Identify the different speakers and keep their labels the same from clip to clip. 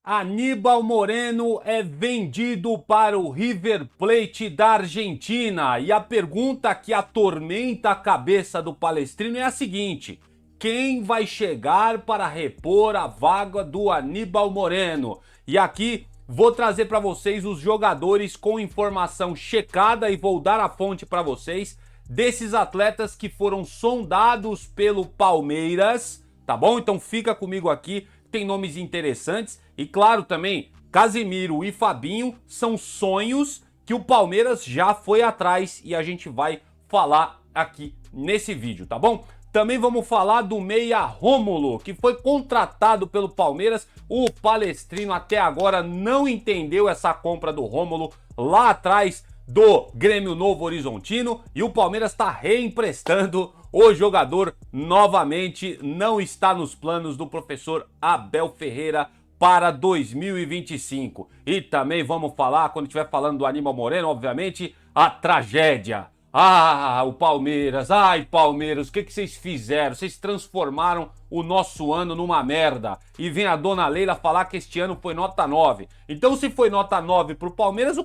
Speaker 1: Aníbal Moreno é vendido para o River Plate da Argentina. E a pergunta que atormenta a cabeça do palestrino é a seguinte: quem vai chegar para repor a vaga do Aníbal Moreno? E aqui vou trazer para vocês os jogadores com informação checada e vou dar a fonte para vocês desses atletas que foram sondados pelo Palmeiras, tá bom? Então fica comigo aqui, tem nomes interessantes e claro também, Casemiro e Fabinho são sonhos que o Palmeiras já foi atrás e a gente vai falar aqui nesse vídeo, tá bom? Também vamos falar do meia Rômulo, que foi contratado pelo Palmeiras. O palestrino até agora não entendeu essa compra do Rômulo lá atrás do Grêmio Novo Horizontino e o Palmeiras está reemprestando o jogador novamente. Não está nos planos do professor Abel Ferreira para 2025. E também vamos falar, quando estiver falando do Aníbal Moreno, obviamente, a tragédia. Ah, o Palmeiras, ai Palmeiras, o que vocês fizeram? Vocês transformaram o nosso ano numa merda. E vem a dona Leila falar que este ano foi nota 9. Então se foi nota 9 pro Palmeiras,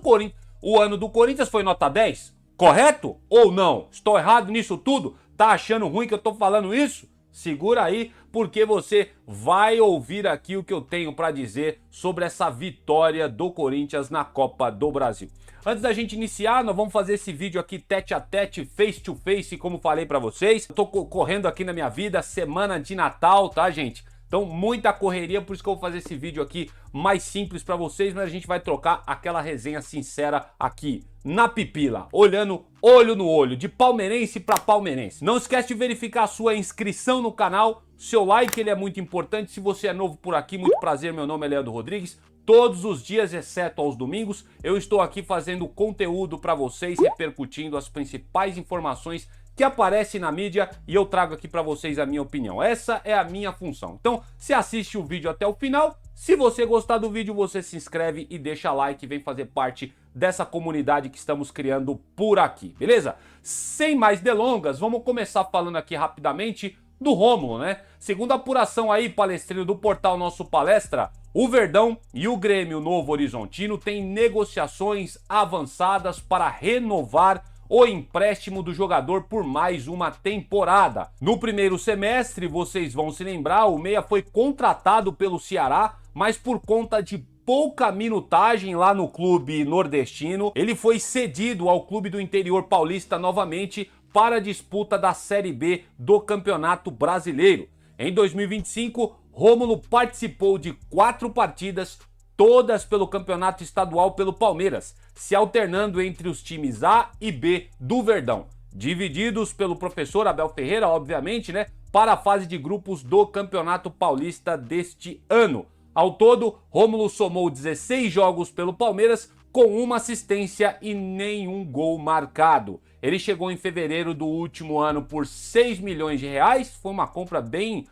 Speaker 1: o ano do Corinthians foi nota 10? Correto ou não? Estou errado nisso tudo? Tá achando ruim que eu tô falando isso? Segura aí, porque você vai ouvir aqui o que eu tenho para dizer sobre essa vitória do Corinthians na Copa do Brasil. Antes da gente iniciar, nós vamos fazer esse vídeo aqui tete a tete, face to face, como falei para vocês. Eu tô correndo aqui na minha vida, semana de Natal, tá, gente? Então, muita correria, por isso que eu vou fazer esse vídeo aqui mais simples para vocês, mas a gente vai trocar aquela resenha sincera aqui, na pipila, olhando olho no olho, de palmeirense para palmeirense. Não esquece de verificar a sua inscrição no canal, seu like, ele é muito importante. Se você é novo por aqui, muito prazer, meu nome é Leandro Rodrigues. Todos os dias, exceto aos domingos, eu estou aqui fazendo conteúdo para vocês, repercutindo as principais informações que aparece na mídia e eu trago aqui para vocês a minha opinião. Essa é a minha função. Então, se assiste o vídeo até o final, se você gostar do vídeo, você se inscreve e deixa like e vem fazer parte dessa comunidade que estamos criando por aqui, beleza? Sem mais delongas, vamos começar falando aqui rapidamente do Rômulo, né? Segundo a apuração aí, palestrino do portal Nosso Palestra, o Verdão e o Grêmio Novo Horizontino têm negociações avançadas para renovar o empréstimo do jogador por mais uma temporada. No primeiro semestre, vocês vão se lembrar, o meia foi contratado pelo Ceará, mas por conta de pouca minutagem lá no clube nordestino, ele foi cedido ao clube do interior paulista novamente para a disputa da Série B do Campeonato Brasileiro. Em 2025, Rômulo participou de 4 partidas, todas pelo campeonato estadual pelo Palmeiras, se alternando entre os times A e B do Verdão, divididos pelo professor Abel Ferreira, obviamente, né, para a fase de grupos do Campeonato Paulista deste ano. Ao todo, Rômulo somou 16 jogos pelo Palmeiras, com uma assistência e nenhum gol marcado. Ele chegou em fevereiro do último ano por 6 milhões de reais, foi uma compra bem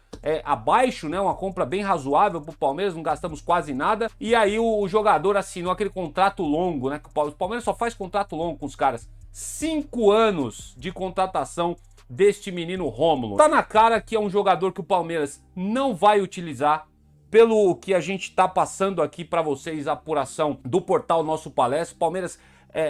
Speaker 1: abaixo, né? Uma compra bem razoável para o Palmeiras, não gastamos quase nada. E aí o jogador assinou aquele contrato longo, né? O Palmeiras só faz contrato longo com os caras. 5 anos de contratação deste menino Rômulo. Tá na cara que é um jogador que o Palmeiras não vai utilizar. Pelo que a gente está passando aqui para vocês, a apuração do portal Nosso Palestra, o Palmeiras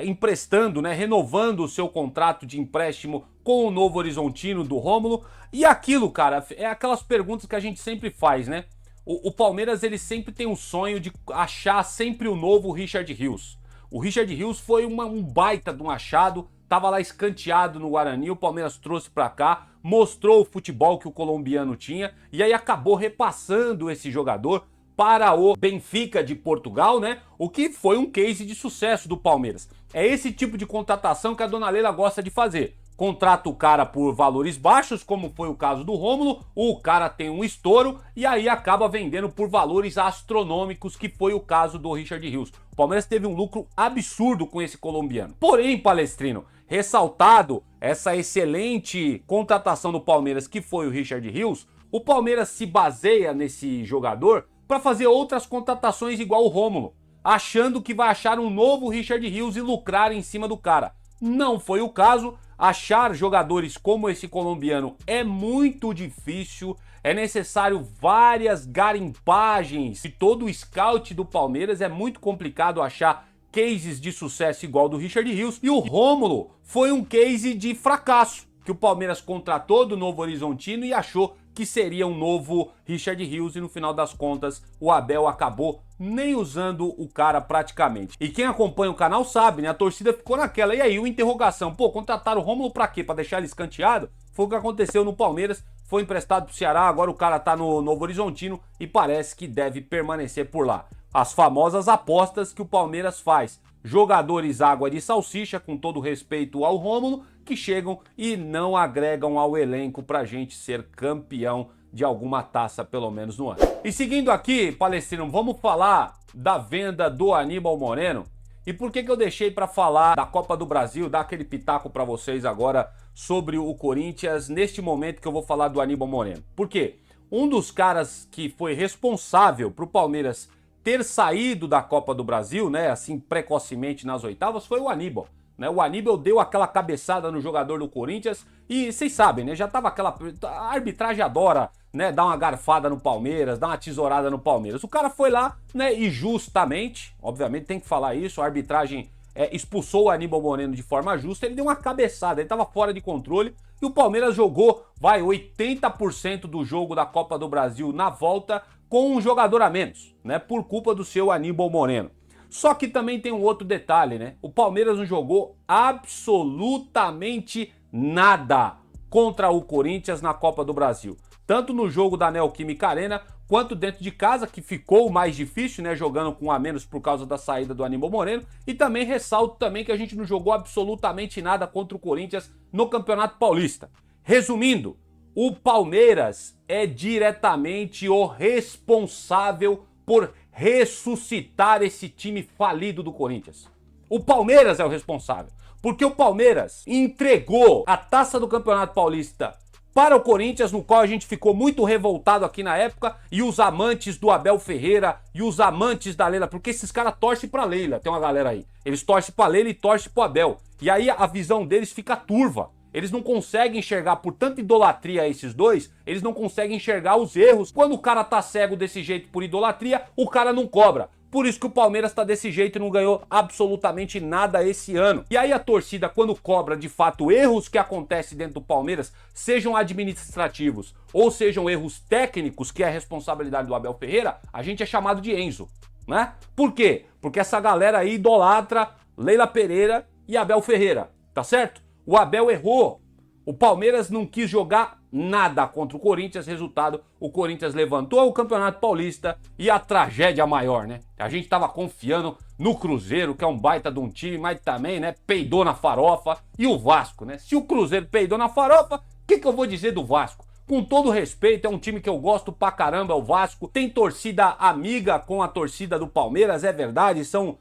Speaker 1: emprestando, né, renovando o seu contrato de empréstimo com o Novo Horizontino do Rômulo. E aquilo, cara, é aquelas perguntas que a gente sempre faz, né? O Palmeiras, ele sempre tem um sonho de achar sempre o novo Richard Rios. O Richard Rios foi um baita de um achado, tava lá escanteado no Guarani, o Palmeiras trouxe para cá, mostrou o futebol que o colombiano tinha e aí acabou repassando esse jogador para o Benfica de Portugal, né? O que foi um case de sucesso do Palmeiras. É esse tipo de contratação que a dona Leila gosta de fazer. Contrata o cara por valores baixos, como foi o caso do Rômulo, o cara tem um estouro e aí acaba vendendo por valores astronômicos, que foi o caso do Richard Rios. O Palmeiras teve um lucro absurdo com esse colombiano. Porém, palestrino, ressaltado essa excelente contratação do Palmeiras, que foi o Richard Rios, o Palmeiras se baseia nesse jogador para fazer outras contratações igual o Rômulo, achando que vai achar um novo Richard Rios e lucrar em cima do cara. Não foi o caso. Achar jogadores como esse colombiano é muito difícil, é necessário várias garimpagens. E todo o scout do Palmeiras é muito complicado achar cases de sucesso igual do Richard Rios. E o Rômulo foi um case de fracasso, que o Palmeiras contratou do Novo Horizontino e achou que seria um novo Richard Rios, e no final das contas o Abel acabou nem usando o cara praticamente. E quem acompanha o canal sabe, né? A torcida ficou naquela. E aí, o interrogação, pô, contrataram o Rômulo pra quê? Pra deixar ele escanteado? Foi o que aconteceu no Palmeiras, foi emprestado pro Ceará, agora o cara tá no Novo Horizontino e parece que deve permanecer por lá. As famosas apostas que o Palmeiras faz. Jogadores água de salsicha, com todo respeito ao Rômulo, que chegam e não agregam ao elenco pra gente ser campeão de alguma taça, pelo menos no ano. E seguindo aqui, Palestrino, vamos falar da venda do Aníbal Moreno. E por que eu deixei para falar da Copa do Brasil, dar aquele pitaco para vocês agora sobre o Corinthians, neste momento que eu vou falar do Aníbal Moreno? Por quê? Um dos caras que foi responsável pro Palmeiras ter saído da Copa do Brasil, né, assim precocemente nas oitavas, foi o Aníbal. Né? O Aníbal deu aquela cabeçada no jogador do Corinthians e vocês sabem, né? Já tava aquela... A arbitragem adora, né, dar uma garfada no Palmeiras, dar uma tesourada no Palmeiras. O cara foi lá, né, e justamente, obviamente tem que falar isso, a arbitragem expulsou o Aníbal Moreno de forma justa, ele deu uma cabeçada, ele tava fora de controle e o Palmeiras jogou, 80% do jogo da Copa do Brasil na volta com um jogador a menos, né, por culpa do seu Aníbal Moreno. Só que também tem um outro detalhe, né? O Palmeiras não jogou absolutamente nada contra o Corinthians na Copa do Brasil. Tanto no jogo da Neoquímica Arena, quanto dentro de casa, que ficou mais difícil, né? Jogando com um a menos por causa da saída do Aníbal Moreno. E também ressalto também que a gente não jogou absolutamente nada contra o Corinthians no Campeonato Paulista. Resumindo, o Palmeiras é diretamente o responsável por ressuscitar esse time falido do Corinthians. O Palmeiras é o responsável, porque o Palmeiras entregou a taça do Campeonato Paulista para o Corinthians, no qual a gente ficou muito revoltado aqui na época, e os amantes do Abel Ferreira e os amantes da Leila, porque esses caras torcem pra Leila, tem uma galera aí, eles torcem pra Leila e torcem pro Abel, e aí a visão deles fica turva. Eles não conseguem enxergar, por tanta idolatria a esses dois, eles não conseguem enxergar os erros. Quando o cara tá cego desse jeito por idolatria, o cara não cobra. Por isso que o Palmeiras tá desse jeito e não ganhou absolutamente nada esse ano. E aí a torcida, quando cobra de fato erros que acontecem dentro do Palmeiras, sejam administrativos ou sejam erros técnicos, que é a responsabilidade do Abel Ferreira, a gente é chamado de Enzo, né? Por quê? Porque essa galera aí idolatra Leila Pereira e Abel Ferreira, tá certo? O Abel errou. O Palmeiras não quis jogar nada contra o Corinthians. Resultado, o Corinthians levantou o Campeonato Paulista e a tragédia maior, né? A gente tava confiando no Cruzeiro, que é um baita de um time, mas também, né, peidou na farofa. E o Vasco, né? Se o Cruzeiro peidou na farofa, o que eu vou dizer do Vasco? Com todo respeito, é um time que eu gosto pra caramba, o Vasco. Tem torcida amiga com a torcida do Palmeiras, é verdade. São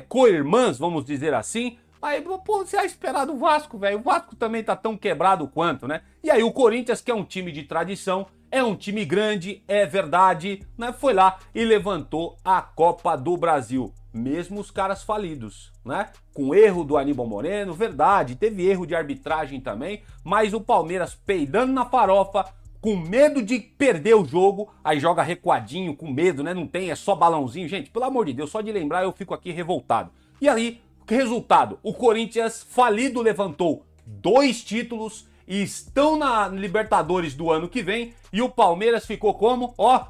Speaker 1: co-irmãs, vamos dizer assim. Aí, pô, você vai esperar do Vasco, velho. O Vasco também tá tão quebrado quanto, né? E aí o Corinthians, que é um time de tradição, é um time grande, é verdade, né? Foi lá e levantou a Copa do Brasil. Mesmo os caras falidos, né? Com erro do Aníbal Moreno, verdade, teve erro de arbitragem também, mas o Palmeiras peidando na farofa, com medo de perder o jogo, aí joga recuadinho, com medo, né? Não tem, é só balãozinho. Gente, pelo amor de Deus, só de lembrar eu fico aqui revoltado. E aí, resultado, o Corinthians falido levantou 2 títulos e estão na Libertadores do ano que vem, e o Palmeiras ficou como? Ó,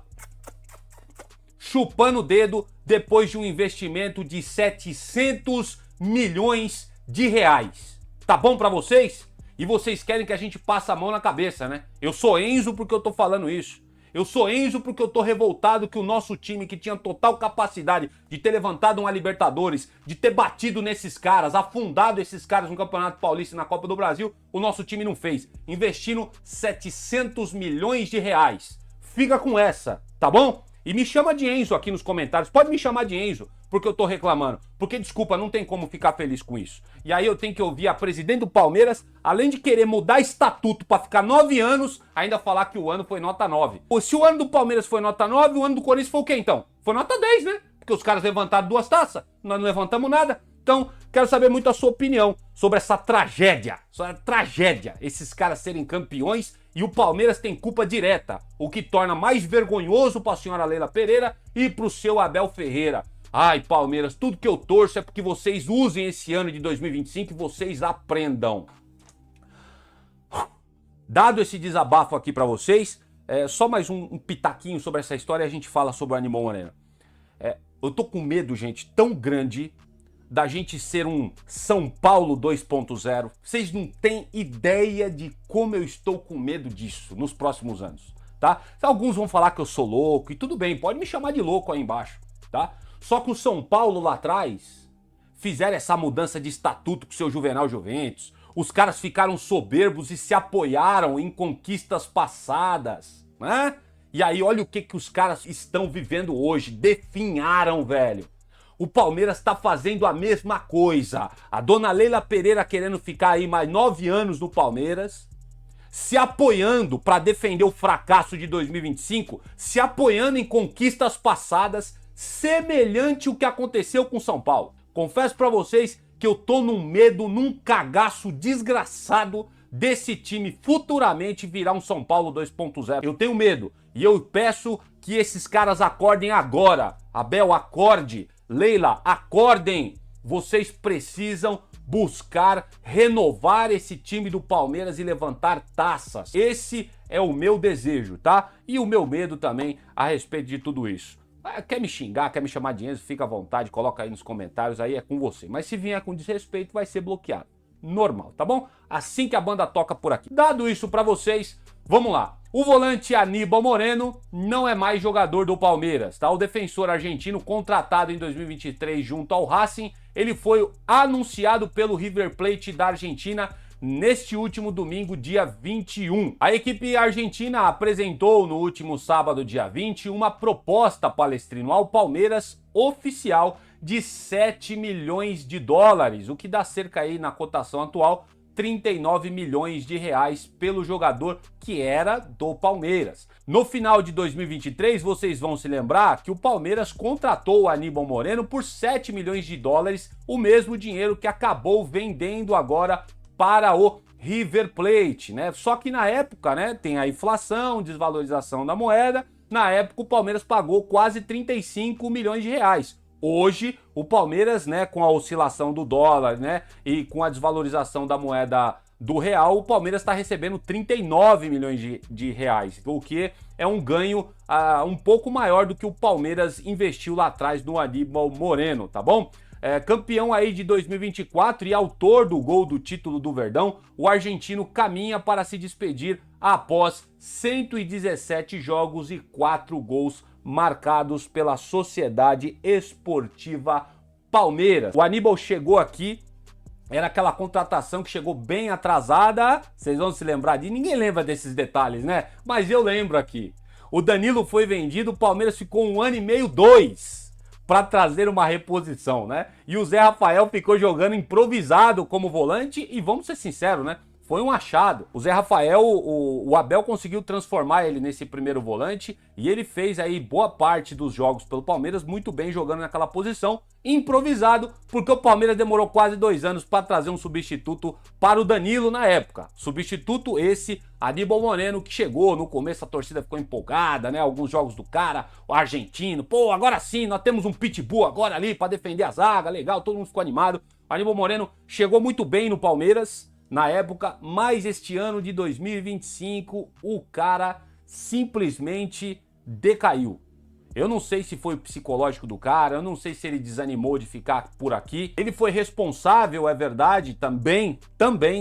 Speaker 1: chupando o dedo depois de um investimento de 700 milhões de reais. Tá bom pra vocês? E vocês querem que a gente passe a mão na cabeça, né? Eu sou Enzo porque eu tô falando isso. Eu sou Enzo porque eu tô revoltado que o nosso time, que tinha total capacidade de ter levantado uma Libertadores, de ter batido nesses caras, afundado esses caras no Campeonato Paulista e na Copa do Brasil, o nosso time não fez, investindo 700 milhões de reais. Fica com essa, tá bom? E me chama de Enzo aqui nos comentários, pode me chamar de Enzo, porque eu tô reclamando. Porque, desculpa, não tem como ficar feliz com isso. E aí eu tenho que ouvir a presidente do Palmeiras, além de querer mudar estatuto pra ficar 9 anos, ainda falar que o ano foi nota 9. Pô, se o ano do Palmeiras foi nota 9, o ano do Corinthians foi o quê então? Foi nota 10, né? Porque os caras levantaram 2 taças, nós não levantamos nada. Então, quero saber muito a sua opinião sobre essa tragédia. Esses caras serem campeões E o Palmeiras tem culpa direta, o que torna mais vergonhoso para a senhora Leila Pereira e para o seu Abel Ferreira. Ai, Palmeiras, tudo que eu torço é porque vocês usem esse ano de 2025 e vocês aprendam. Dado esse desabafo aqui para vocês, só mais um pitaquinho sobre essa história e a gente fala sobre o Aníbal Moreno. Eu tô com medo, gente, tão grande da gente ser um São Paulo 2.0. Vocês não têm ideia de como eu estou com medo disso nos próximos anos, tá? Alguns vão falar que eu sou louco e tudo bem, pode me chamar de louco aí embaixo, tá? Só que o São Paulo lá atrás fizeram essa mudança de estatuto com o seu Juvenal Juventus. Os caras ficaram soberbos e se apoiaram em conquistas passadas, né? E aí olha o que os caras estão vivendo hoje, definharam, velho. O Palmeiras tá fazendo a mesma coisa. A dona Leila Pereira querendo ficar aí mais 9 anos no Palmeiras, se apoiando para defender o fracasso de 2025, se apoiando em conquistas passadas, semelhante ao que aconteceu com São Paulo. Confesso para vocês que eu tô num medo, num cagaço desgraçado desse time futuramente virar um São Paulo 2.0. Eu tenho medo e eu peço que esses caras acordem agora. Abel, acorde. Leila, acordem! Vocês precisam buscar renovar esse time do Palmeiras e levantar taças. Esse é o meu desejo, tá? E o meu medo também a respeito de tudo isso. Quer me xingar, quer me chamar de Enzo, fica à vontade, coloca aí nos comentários, aí é com você. Mas se vier com desrespeito, vai ser bloqueado. Normal, tá bom? Assim que a banda toca por aqui. Dado isso pra vocês, vamos lá. O volante Aníbal Moreno não é mais jogador do Palmeiras, tá? O defensor argentino contratado em 2023 junto ao Racing, ele foi anunciado pelo River Plate da Argentina neste último domingo, dia 21. A equipe argentina apresentou no último sábado, dia 20, uma proposta, Palestrino, ao Palmeiras oficial de 7 milhões de dólares, o que dá cerca aí na cotação atual 39 milhões de reais pelo jogador que era do Palmeiras. No final de 2023, vocês vão se lembrar que o Palmeiras contratou o Aníbal Moreno por 7 milhões de dólares, o mesmo dinheiro que acabou vendendo agora para o River Plate, né? Só que na época, né, tem a inflação, desvalorização da moeda, na época o Palmeiras pagou quase 35 milhões de reais. Hoje, o Palmeiras, né, com a oscilação do dólar, né, e com a desvalorização da moeda do real, o Palmeiras está recebendo 39 milhões de reais, o que é um ganho um pouco maior do que o Palmeiras investiu lá atrás no Aníbal Moreno, tá bom? Campeão aí de 2024 e autor do gol do título do Verdão, o argentino caminha para se despedir após 117 jogos e 4 gols marcados pela Sociedade Esportiva Palmeiras. O Aníbal chegou aqui, era aquela contratação que chegou bem atrasada, vocês vão se lembrar de, ninguém lembra desses detalhes, né? Mas eu lembro aqui. O Danilo foi vendido, o Palmeiras ficou 1 ano e meio, 2, para trazer uma reposição, né? E o Zé Rafael ficou jogando improvisado como volante e vamos ser sinceros, né? Foi um achado. O Zé Rafael, o Abel conseguiu transformar ele nesse primeiro volante e ele fez aí boa parte dos jogos pelo Palmeiras muito bem jogando naquela posição, improvisado, porque o Palmeiras demorou quase 2 anos para trazer um substituto para o Danilo na época. Substituto esse, Aníbal Moreno, que chegou, no começo a torcida ficou empolgada, né? Alguns jogos do cara, o argentino, pô, agora sim, nós temos um pitbull agora ali para defender a zaga, legal, todo mundo ficou animado. O Aníbal Moreno chegou muito bem no Palmeiras na época, mas este ano de 2025 o cara simplesmente decaiu. Eu não sei se foi o psicológico do cara, eu não sei se ele desanimou de ficar por aqui. Ele foi responsável, é verdade, também,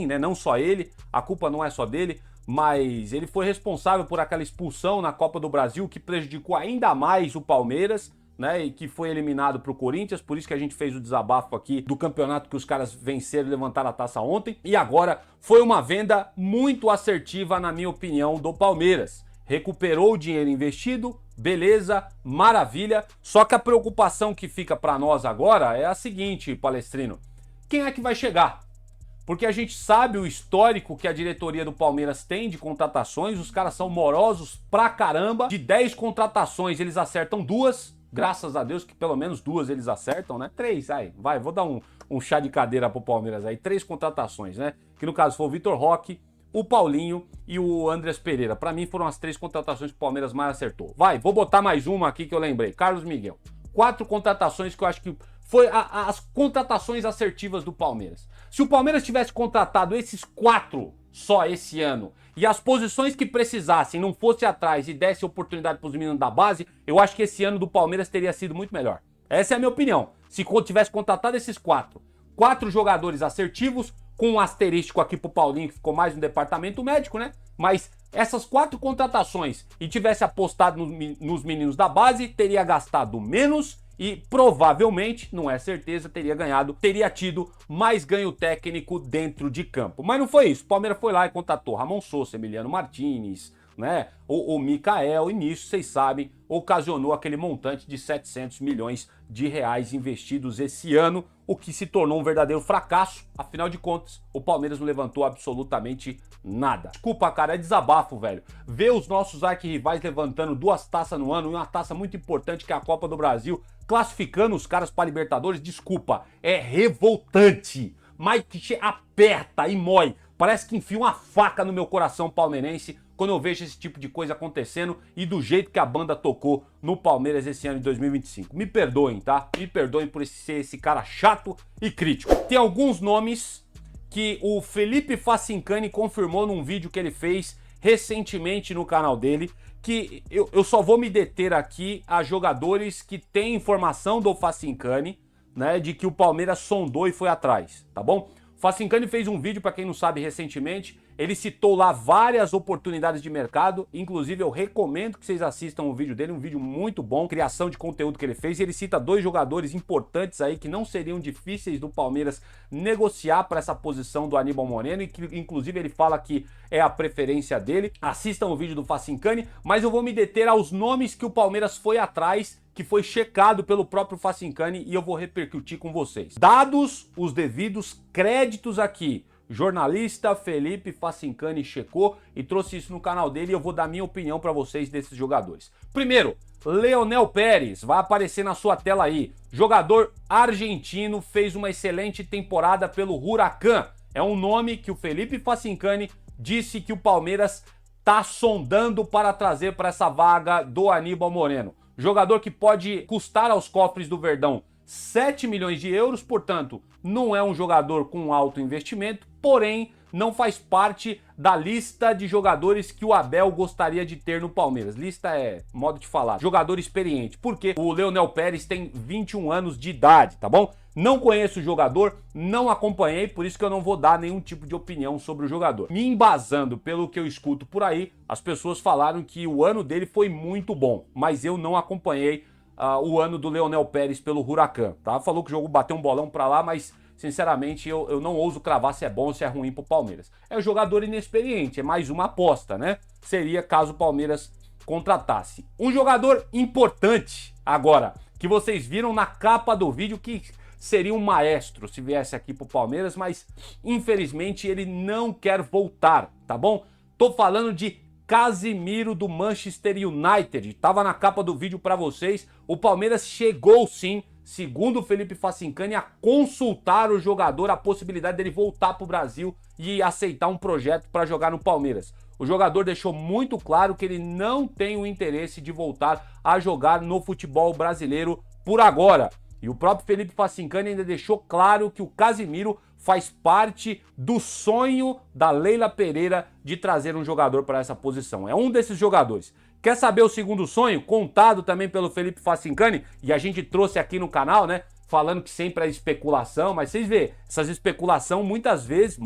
Speaker 1: né, não só ele, a culpa não é só dele, mas ele foi responsável por aquela expulsão na Copa do Brasil que prejudicou ainda mais o Palmeiras, né, e que foi eliminado pro Corinthians, por isso que a gente fez o desabafo aqui do campeonato que os caras venceram e levantaram a taça ontem. E agora foi uma venda muito assertiva, na minha opinião, do Palmeiras. Recuperou o dinheiro investido, beleza, maravilha. Só que a preocupação que fica para nós agora é a seguinte, Palestrino: quem é que vai chegar? Porque a gente sabe o histórico que a diretoria do Palmeiras tem de contratações, os caras são morosos pra caramba. De 10 contratações, eles acertam 2. Graças a Deus que pelo menos 2 eles acertam, né? 3, aí, vai, vou dar um chá de cadeira pro Palmeiras aí. 3 contratações, né? Que no caso foi o Vitor Roque, o Paulinho e o Andreas Pereira. Para mim foram as 3 contratações que o Palmeiras mais acertou. Vai, vou botar mais uma aqui que eu lembrei. Carlos Miguel. 4 contratações que eu acho que foi as contratações assertivas do Palmeiras. Se o Palmeiras tivesse contratado esses 4 só esse ano e as posições que precisassem não fosse atrás e desse oportunidade para os meninos da base, eu acho que esse ano do Palmeiras teria sido muito melhor. Essa é a minha opinião. Se tivesse contratado esses 4 jogadores assertivos, com um asterístico aqui pro Paulinho, que ficou mais no departamento médico, né? Mas essas 4 contratações e tivesse apostado nos meninos da base, teria gastado menos e provavelmente, não é certeza, teria tido mais ganho técnico dentro de campo. Mas não foi isso. O Palmeiras foi lá e contratou Ramon Sousa, Emiliano Martinez, né? O Mikael, e nisso, vocês sabem, ocasionou aquele montante de 700 milhões de reais investidos esse ano, o que se tornou um verdadeiro fracasso. Afinal de contas, o Palmeiras não levantou absolutamente nada. Desculpa, cara, é desabafo, velho. Ver os nossos arquirrivais levantando 2 taças no ano e uma taça muito importante que é a Copa do Brasil, classificando os caras para Libertadores, desculpa, é revoltante. Mas que aperta e mói. Parece que enfia uma faca no meu coração palmeirense quando eu vejo esse tipo de coisa acontecendo e do jeito que a banda tocou no Palmeiras esse ano de 2025. Me perdoem, tá? Me perdoem por ser esse cara chato e crítico. Tem alguns nomes que o Felipe Facincani confirmou num vídeo que ele fez recentemente no canal dele, que eu só vou me deter aqui a jogadores que têm informação do Facincani, né, de que o Palmeiras sondou e foi atrás, tá bom? O Facincani fez um vídeo, para quem não sabe, recentemente. Ele citou lá várias oportunidades de mercado. Inclusive, eu recomendo que vocês assistam o vídeo dele. Um vídeo muito bom, criação de conteúdo que ele fez. E ele cita 2 jogadores importantes aí que não seriam difíceis do Palmeiras negociar para essa posição do Aníbal Moreno. E que, inclusive, ele fala que é a preferência dele. Assistam o vídeo do Facincani. Mas eu vou me deter aos nomes que o Palmeiras foi atrás, que foi checado pelo próprio Facincani, e eu vou repercutir com vocês. Dados os devidos créditos aqui, jornalista Felipe Facincani checou e trouxe isso no canal dele, e eu vou dar minha opinião para vocês desses jogadores. Primeiro, Leonel Pérez, vai aparecer na sua tela aí. Jogador argentino, fez uma excelente temporada pelo Huracan. É um nome que o Felipe Facincani disse que o Palmeiras tá sondando para trazer para essa vaga do Aníbal Moreno. Jogador que pode custar aos cofres do Verdão 7 milhões de euros, portanto, não é um jogador com alto investimento, porém, não faz parte da lista de jogadores que o Abel gostaria de ter no Palmeiras. Lista é modo de falar, jogador experiente, porque o Leonel Pérez tem 21 anos de idade, tá bom? Não conheço o jogador, não acompanhei, por isso que eu não vou dar nenhum tipo de opinião sobre o jogador. Me embasando pelo que eu escuto por aí, as pessoas falaram que o ano dele foi muito bom, mas eu não acompanhei o ano do Leonel Pérez pelo Huracan, tá? Falou que o jogo bateu um bolão pra lá, mas sinceramente eu não ouso cravar se é bom ou se é ruim pro Palmeiras. É um jogador inexperiente, é mais uma aposta, né? Seria caso o Palmeiras contratasse. Um jogador importante agora, que vocês viram na capa do vídeo, que seria um maestro se viesse aqui pro Palmeiras, mas infelizmente ele não quer voltar, tá bom? Tô falando de Casimiro do Manchester United. Tava na capa do vídeo para vocês. O Palmeiras chegou sim, segundo o Felipe Facincani, a consultar o jogador, a possibilidade dele voltar pro Brasil e aceitar um projeto para jogar no Palmeiras. O jogador deixou muito claro que ele não tem o interesse de voltar a jogar no futebol brasileiro por agora. E o próprio Felipe Facincani ainda deixou claro que o Casimiro faz parte do sonho da Leila Pereira de trazer um jogador para essa posição. É um desses jogadores. Quer saber o segundo sonho? Contado também pelo Felipe Facincani, e a gente trouxe aqui no canal, né? Falando que sempre é especulação, mas vocês vê, essas especulações muitas vezes,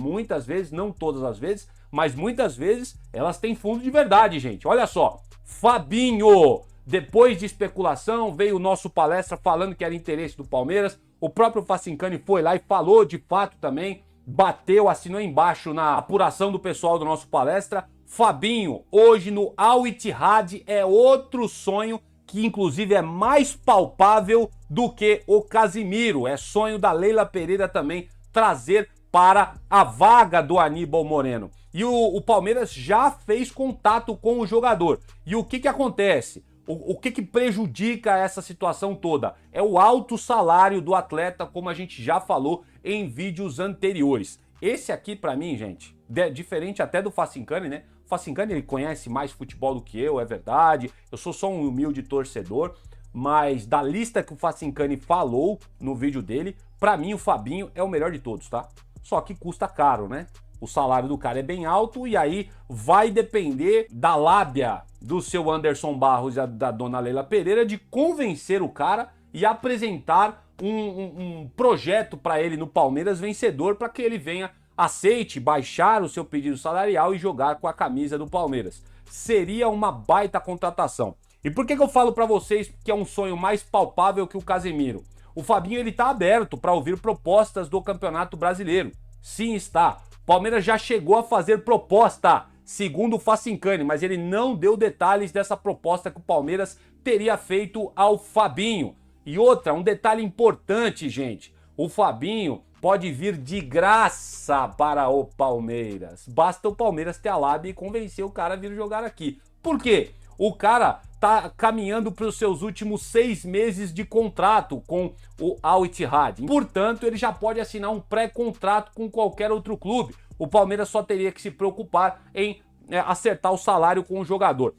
Speaker 1: não todas as vezes, mas muitas vezes elas têm fundo de verdade, gente. Olha só, Fabinho! Depois de especulação, veio o nosso palestra falando que era interesse do Palmeiras. O próprio Facincani foi lá e falou de fato também, bateu, assinou embaixo na apuração do pessoal do nosso palestra. Fabinho, hoje no Al Ittihad, é outro sonho que inclusive é mais palpável do que o Casimiro. É sonho da Leila Pereira também trazer para a vaga do Aníbal Moreno. E o Palmeiras já fez contato com o jogador. E o que acontece? O que prejudica essa situação toda? É o alto salário do atleta, como a gente já falou em vídeos anteriores. Esse aqui, pra mim, gente, diferente até do Facincani, né? O Facincani, ele conhece mais futebol do que eu, é verdade. Eu sou só um humilde torcedor, mas da lista que o Facincani falou no vídeo dele, pra mim o Fabinho é o melhor de todos, tá? Só que custa caro, né? O salário do cara é bem alto e aí vai depender da lábia do seu Anderson Barros e da dona Leila Pereira de convencer o cara e apresentar um projeto para ele no Palmeiras vencedor para que ele venha, aceite, baixar o seu pedido salarial e jogar com a camisa do Palmeiras. Seria uma baita contratação. E por que eu falo para vocês que é um sonho mais palpável que o Casemiro? O Fabinho, ele tá aberto para ouvir propostas do Campeonato Brasileiro. Sim, está. Palmeiras já chegou a fazer proposta, segundo o Facincani, mas ele não deu detalhes dessa proposta que o Palmeiras teria feito ao Fabinho. E outra, um detalhe importante, gente, o Fabinho pode vir de graça para o Palmeiras. Basta o Palmeiras ter a lábia e convencer o cara a vir jogar aqui. Por quê? O cara tá caminhando para os seus últimos 6 meses de contrato com o Al Ittihad. Portanto, ele já pode assinar um pré-contrato com qualquer outro clube. O Palmeiras só teria que se preocupar em acertar o salário com o jogador.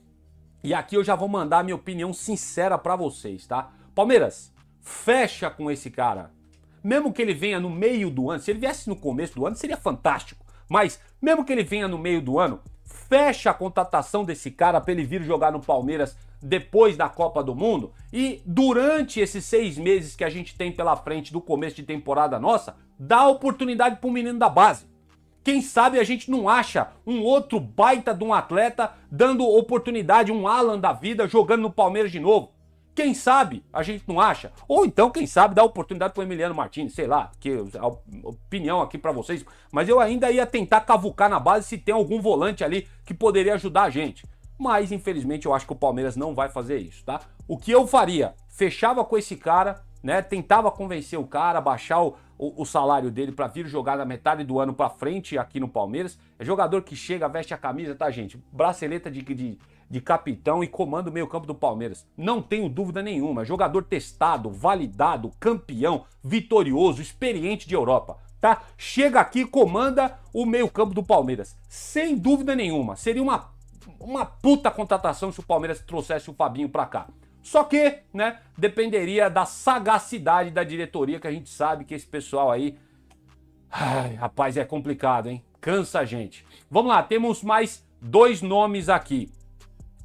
Speaker 1: E aqui eu já vou mandar minha opinião sincera para vocês, tá? Palmeiras, fecha com esse cara. Mesmo que ele venha no meio do ano, se ele viesse no começo do ano seria fantástico. Mas mesmo que ele venha no meio do ano, fecha a contratação desse cara para ele vir jogar no Palmeiras depois da Copa do Mundo e durante esses 6 meses que a gente tem pela frente do começo de temporada nossa, dá oportunidade para um menino da base. Quem sabe a gente não acha um outro baita de um atleta dando oportunidade, um Alan da vida jogando no Palmeiras de novo. Quem sabe a gente não acha? Ou então, quem sabe, dá oportunidade para o Emiliano Martins, sei lá, que a opinião aqui para vocês. Mas eu ainda ia tentar cavucar na base se tem algum volante ali que poderia ajudar a gente. Mas, infelizmente, eu acho que o Palmeiras não vai fazer isso, tá? O que eu faria? Fechava com esse cara, né? Tentava convencer o cara, baixar o salário dele para vir jogar na metade do ano para frente aqui no Palmeiras. É jogador que chega, veste a camisa, tá, gente? Braceleta de capitão e comanda o meio-campo do Palmeiras. Não tenho dúvida nenhuma. Jogador testado, validado, campeão, vitorioso, experiente de Europa, tá? Chega aqui e comanda o meio-campo do Palmeiras. Sem dúvida nenhuma. Seria uma puta contratação se o Palmeiras trouxesse o Fabinho pra cá. Só que, né, dependeria da sagacidade da diretoria, que a gente sabe que esse pessoal aí... Ai, rapaz, é complicado, hein? Cansa a gente. Vamos lá, temos mais 2 nomes aqui.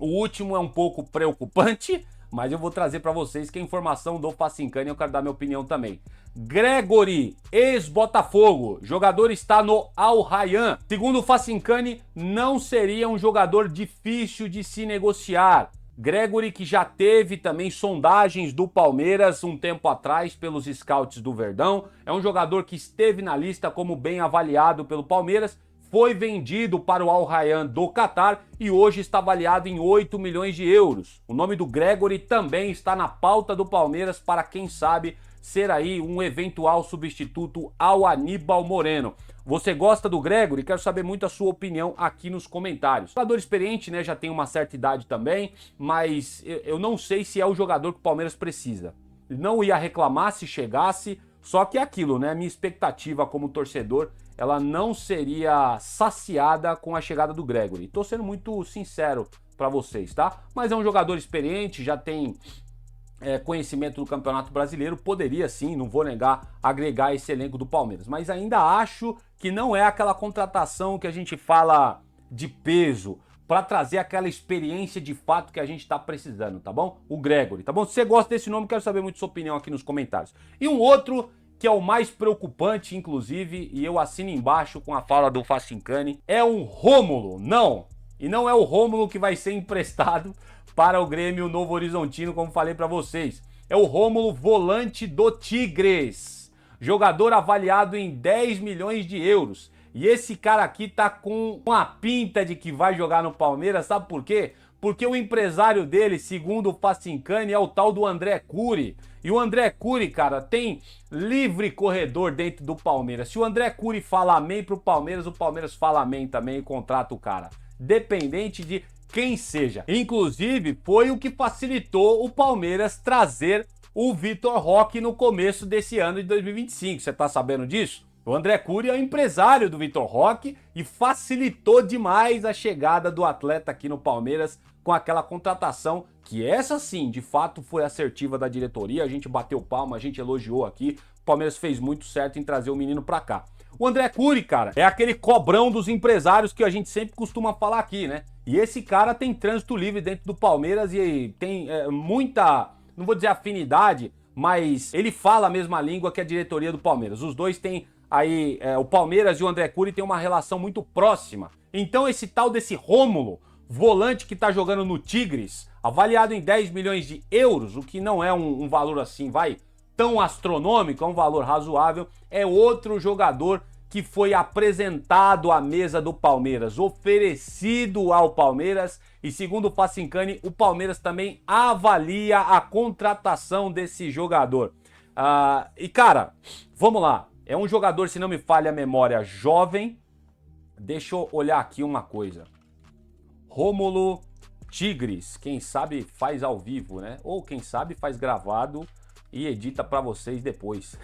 Speaker 1: O último é um pouco preocupante, mas eu vou trazer para vocês que é informação do Facincani e eu quero dar minha opinião também. Gregory, ex-Botafogo, jogador está no Al Rayyan. Segundo o Facincani, não seria um jogador difícil de se negociar. Gregory, que já teve também sondagens do Palmeiras um tempo atrás pelos scouts do Verdão, é um jogador que esteve na lista como bem avaliado pelo Palmeiras, foi vendido para o Al Rayyan do Catar e hoje está avaliado em 8 milhões de euros. O nome do Gregory também está na pauta do Palmeiras para, quem sabe, ser aí um eventual substituto ao Aníbal Moreno. Você gosta do Gregory? Quero saber muito a sua opinião aqui nos comentários. Jogador experiente, né? Já tem uma certa idade também, mas eu não sei se é o jogador que o Palmeiras precisa. Não ia reclamar se chegasse, só que é aquilo, né? Minha expectativa como torcedor, ela não seria saciada com a chegada do Gregory. Tô sendo muito sincero para vocês, tá? Mas é um jogador experiente, já tem conhecimento do Campeonato Brasileiro, poderia sim, não vou negar, agregar esse elenco do Palmeiras. Mas ainda acho que não é aquela contratação que a gente fala de peso, para trazer aquela experiência de fato que a gente tá precisando, tá bom? O Gregory, tá bom? Se você gosta desse nome, quero saber muito sua opinião aqui nos comentários. E um outro que é o mais preocupante, inclusive, e eu assino embaixo com a fala do Facincani, é o Rômulo. Não, e não é o Rômulo que vai ser emprestado para o Grêmio Novo Horizontino, como falei para vocês. É o Rômulo, volante do Tigres. Jogador avaliado em 10 milhões de euros. E esse cara aqui tá com uma pinta de que vai jogar no Palmeiras, sabe por quê? Porque o empresário dele, segundo o Facincani, é o tal do André Curi. E o André Curi, cara, tem livre corredor dentro do Palmeiras. Se o André Curi fala amém pro Palmeiras, o Palmeiras fala amém também e contrata o cara. Dependente de quem seja. Inclusive, foi o que facilitou o Palmeiras trazer o Vitor Roque no começo desse ano de 2025. Você tá sabendo disso? O André Curi é o empresário do Vitor Roque e facilitou demais a chegada do atleta aqui no Palmeiras com aquela contratação que essa sim, de fato, foi assertiva da diretoria. A gente bateu palma, a gente elogiou aqui. O Palmeiras fez muito certo em trazer o menino pra cá. O André Curi, cara, é aquele cobrão dos empresários que a gente sempre costuma falar aqui, né? E esse cara tem trânsito livre dentro do Palmeiras e tem muita, não vou dizer afinidade, mas ele fala a mesma língua que a diretoria do Palmeiras. Os dois têm aí, o Palmeiras e o André Curi têm uma relação muito próxima. Então esse tal desse Rômulo, volante que tá jogando no Tigres, avaliado em 10 milhões de euros, o que não é um valor assim, tão astronômico, é um valor razoável, é outro jogador que foi apresentado à mesa do Palmeiras, oferecido ao Palmeiras, e segundo o Facincani, o Palmeiras também avalia a contratação desse jogador. E cara, vamos lá, é um jogador, se não me falha a memória, jovem. Deixa eu olhar aqui uma coisa. Rômulo Tigres, quem sabe faz ao vivo, né? Ou quem sabe faz gravado e edita para vocês depois.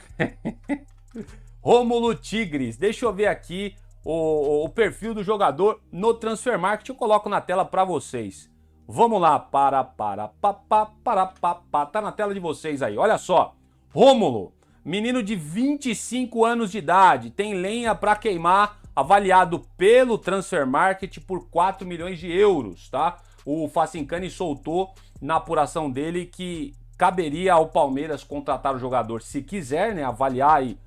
Speaker 1: Rômulo Tigres, deixa eu ver aqui o perfil do jogador no Transfermarkt, eu coloco na tela para vocês. Vamos lá, tá na tela de vocês aí, olha só. Rômulo, menino de 25 anos de idade, tem lenha para queimar, avaliado pelo Transfermarkt por 4 milhões de euros, tá? O Facincani soltou na apuração dele que caberia ao Palmeiras contratar o jogador se quiser, né? Avaliar e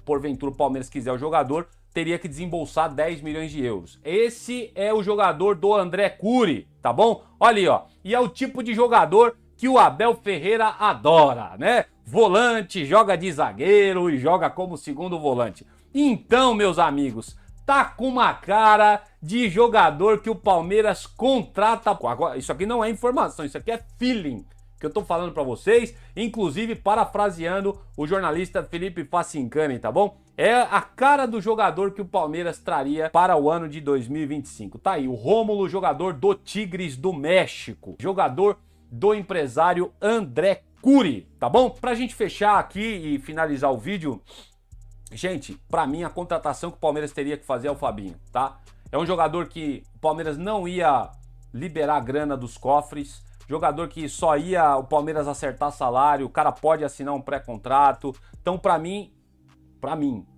Speaker 1: porventura o Palmeiras quiser o jogador, teria que desembolsar 10 milhões de euros. Esse é o jogador do André Curi, tá bom? Olha aí, ó. E é o tipo de jogador que o Abel Ferreira adora, né? Volante, joga de zagueiro e joga como segundo volante. Então, meus amigos, tá com uma cara de jogador que o Palmeiras contrata. Agora, isso aqui não é informação, isso aqui é feeling que eu tô falando pra vocês, inclusive parafraseando o jornalista Felipe Facincani, tá bom? É a cara do jogador que o Palmeiras traria para o ano de 2025. Tá aí, o Rômulo, jogador do Tigres do México, jogador do empresário André Curi, tá bom? Pra gente fechar aqui e finalizar o vídeo, gente, pra mim a contratação que o Palmeiras teria que fazer é o Fabinho, tá? É um jogador que o Palmeiras não ia liberar grana dos cofres, jogador que só ia o Palmeiras acertar salário, o cara pode assinar um pré-contrato. Então, pra mim,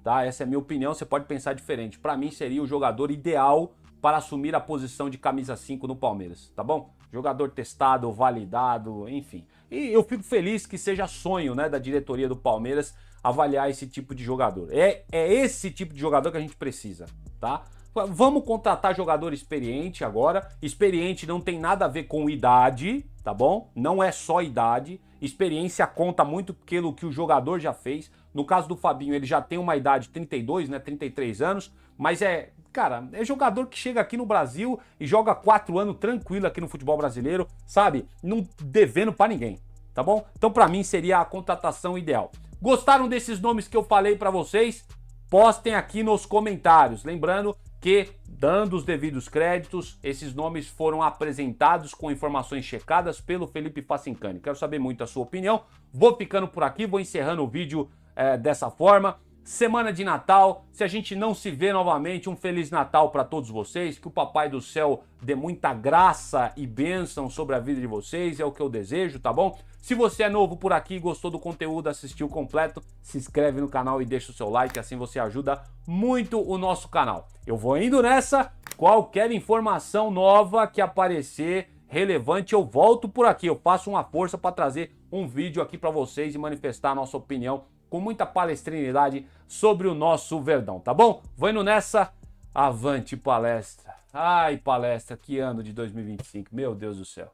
Speaker 1: tá? Essa é a minha opinião, você pode pensar diferente. Pra mim, seria o jogador ideal para assumir a posição de camisa 5 no Palmeiras, tá bom? Jogador testado, validado, enfim. E eu fico feliz que seja sonho, né, da diretoria do Palmeiras avaliar esse tipo de jogador. É esse tipo de jogador que a gente precisa, tá? Vamos contratar jogador experiente agora. Experiente não tem nada a ver com idade, tá bom? Não é só idade. Experiência conta muito pelo que o jogador já fez. No caso do Fabinho, ele já tem uma idade 32, né? 33 anos. Mas cara, é jogador que chega aqui no Brasil e joga 4 anos tranquilo aqui no futebol brasileiro, sabe? Não devendo pra ninguém, tá bom? Então pra mim seria a contratação ideal. Gostaram desses nomes que eu falei pra vocês? Postem aqui nos comentários. Lembrando que, dando os devidos créditos, esses nomes foram apresentados com informações checadas pelo Felipe Facincani. Quero saber muito a sua opinião. Vou ficando por aqui, vou encerrando o vídeo dessa forma. Semana de Natal, se a gente não se vê novamente, um Feliz Natal para todos vocês, que o Papai do Céu dê muita graça e bênção sobre a vida de vocês, é o que eu desejo, tá bom? Se você é novo por aqui, gostou do conteúdo, assistiu completo, se inscreve no canal e deixa o seu like, assim você ajuda muito o nosso canal. Eu vou indo nessa, qualquer informação nova que aparecer relevante, eu volto por aqui, eu faço uma força para trazer um vídeo aqui para vocês e manifestar a nossa opinião com muita palestrinidade sobre o nosso Verdão, tá bom? Vou indo nessa, avante palestra. Ai, palestra, que ano de 2025, meu Deus do céu.